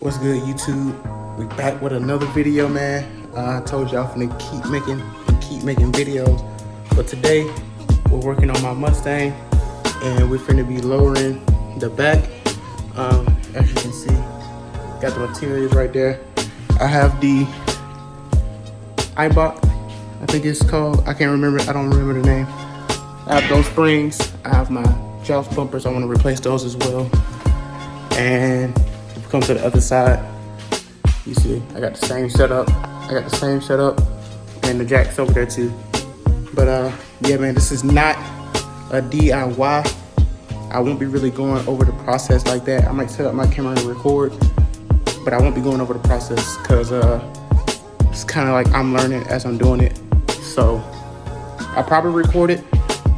What's good, YouTube? We back with another video, man. I told y'all finna keep making videos, but today we're working on my Mustang, and we're finna be lowering the back. As you can see, got the materials right there. I have the eibach, I think it's called. I can't remember. I don't remember the name. I have those springs. I have my joust bumpers. I want to replace those as well. And come to the other side, you see I got the same setup. And the jack's over there too. But yeah, man, this is not a DIY. I won't be really going over the process like that. I might set up my camera and record, but I won't be going over the process because it's kind of like I'm learning as I'm doing it. So I'll probably record it,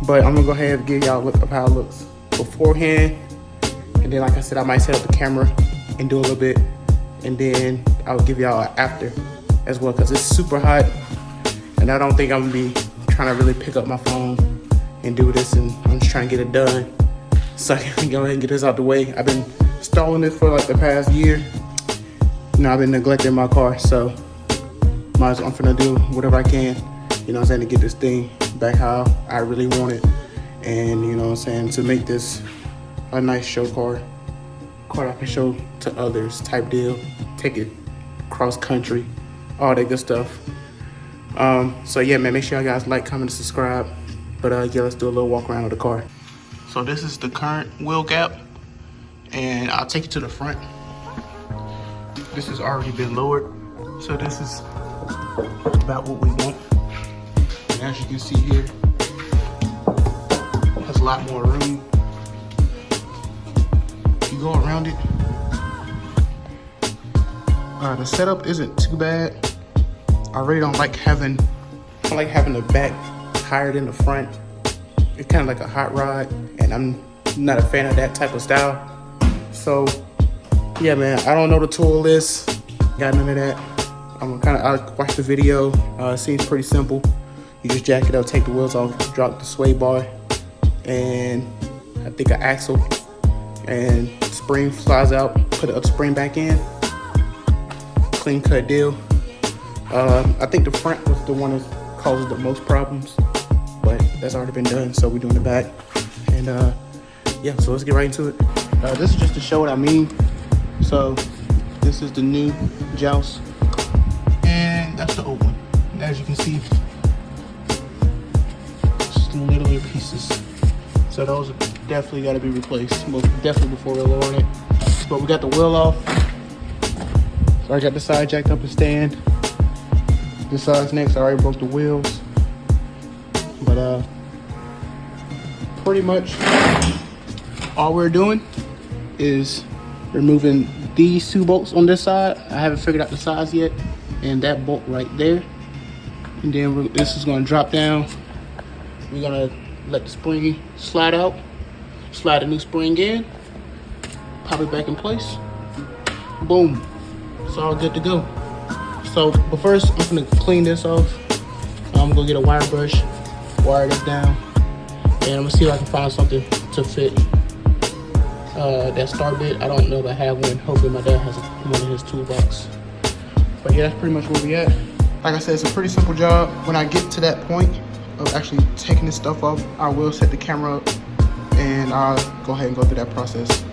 but I'm gonna go ahead and give y'all a look of how it looks beforehand. And then, like I said, I might set up the camera and do a little bit, and then I'll give y'all an after as well, because it's super hot and I don't think I'm gonna be trying to really pick up my phone and do this, and I'm just trying to get it done so I can go ahead and get this out the way. I've been stalling it for like the past year. You know, I've been neglecting my car, so I'm gonna do whatever I can, you know what I'm saying, to get this thing back how I really want it, and you know what I'm saying, to make this a nice show car I can show to others type deal, take it cross country, all that good stuff. So yeah, man, make sure you guys like, comment, and subscribe. But yeah, let's do a little walk around of the car. So this is the current wheel gap, and I'll take you to the front. This has already been lowered, so this is about what we want. And as you can see here, it has a lot more room. Go around it. The setup isn't too bad. I really don't like having the back higher than the front. It's kind of like a hot rod, and I'm not a fan of that type of style. So yeah, man, I don't know the tool list, got none of that. I watched the video. It seems pretty simple. You just jack it up, take the wheels off, drop the sway bar, and I think an axle, and spring flies out, put the spring back in. Clean cut deal. I think the front was the one that causes the most problems, but that's already been done, so we're doing the back. And yeah, so let's get right into it. This is just to show what I mean. So this is the new joust, and that's the old one. And as you can see, just little pieces. So those are definitely got to be replaced, most definitely before we're lowering it. But we got the wheel off. So I got the side jacked up and stand. This side's next. I already broke the wheels. But pretty much all we're doing is removing these two bolts on this side. I haven't figured out the size yet. And that bolt right there. And then this is going to drop down. We're going to let the spring slide out, slide a new spring in, pop it back in place. Boom, it's all good to go. So, but first I'm gonna clean this off. I'm gonna get a wire brush, wire this down, and I'm gonna see if I can find something to fit that start bit. I don't know if I have one. Hopefully my dad has one in his toolbox. But yeah, that's pretty much where we at. Like I said, it's a pretty simple job. When I get to that point of actually taking this stuff off, I will set the camera up and I'll go ahead and go through that process.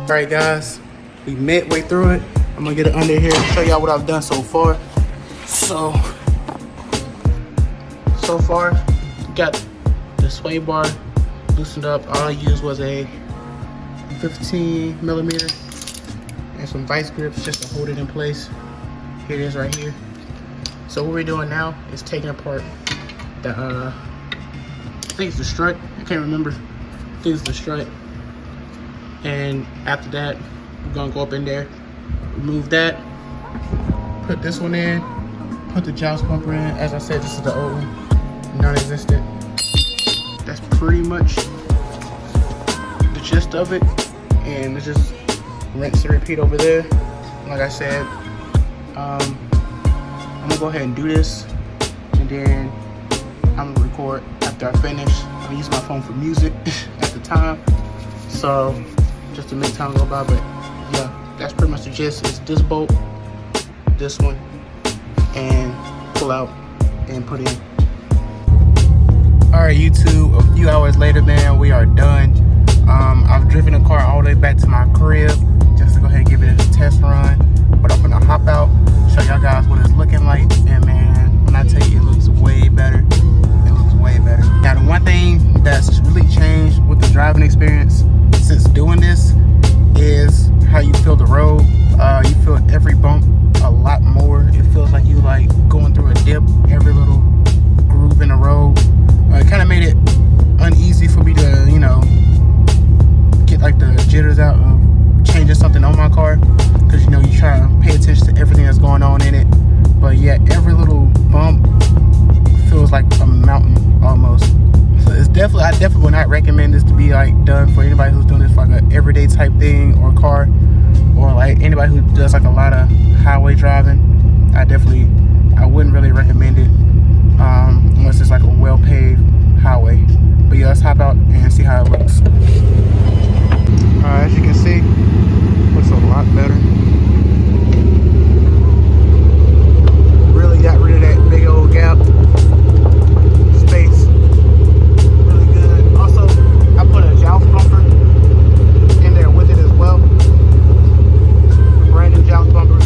All right, guys, we midway through it. I'm gonna get it under here and show y'all what I've done so far. So far, got the sway bar loosened up. All I used was a 15 millimeter and some vice grips just to hold it in place. Here it is right here. So what we're doing now is taking apart the I think it's the strut. I can't remember. I think it's the strut. And after that, we're gonna go up in there, remove that, put this one in, put the joust bumper in. As I said, this is the old one, non-existent. That's pretty much the gist of it. And let's just rinse and repeat over there. Like I said, I'm gonna go ahead and do this, and then I'm gonna record after I finish. I'm gonna use my phone for music at the time, so just to make time go by. But yeah, that's pretty much the gist. It's this bolt, this one, and pull out and put in. All right, YouTube, a few hours later, man, we are done. I've driven the car all the way back to my crib just to go ahead and give it a test run. But I'm gonna hop out, show y'all guys what it's looking like. And man, when I tell you it looks way better, it looks way better. Now the one thing that's really changed with the driving experience since doing this is how you feel the road. You feel every bump a lot more. It feels like you like going through a dip, every little groove in the road. It kind of made it uneasy for me to, you know, get like the jitters out of changing something on my car, because you know you try to pay attention to everything that's going on in it. But yeah, every little bump feels like a mountain almost. So it's definitely, I definitely would not recommend this to be like done for anybody who's doing this for like an everyday type thing or car, or like anybody who does like a lot of highway driving. I wouldn't really recommend it unless it's like a well-paved highway. But yeah, let's hop out and see how it looks. As you can see, looks a lot better. Really got rid of that big old gap space. Really good. Also, I put a joust bumper in there with it as well. Brand new joust bumper.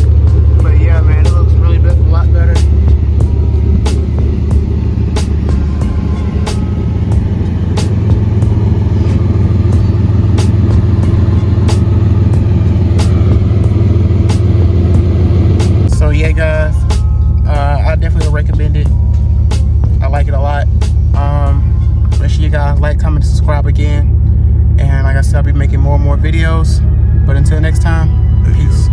But yeah, man, it looks really a lot better. Yeah, guys, I definitely recommend it. I like it a lot. Make sure you guys like, comment, subscribe again, and like I said, I'll be making more and more videos. But until next time, peace.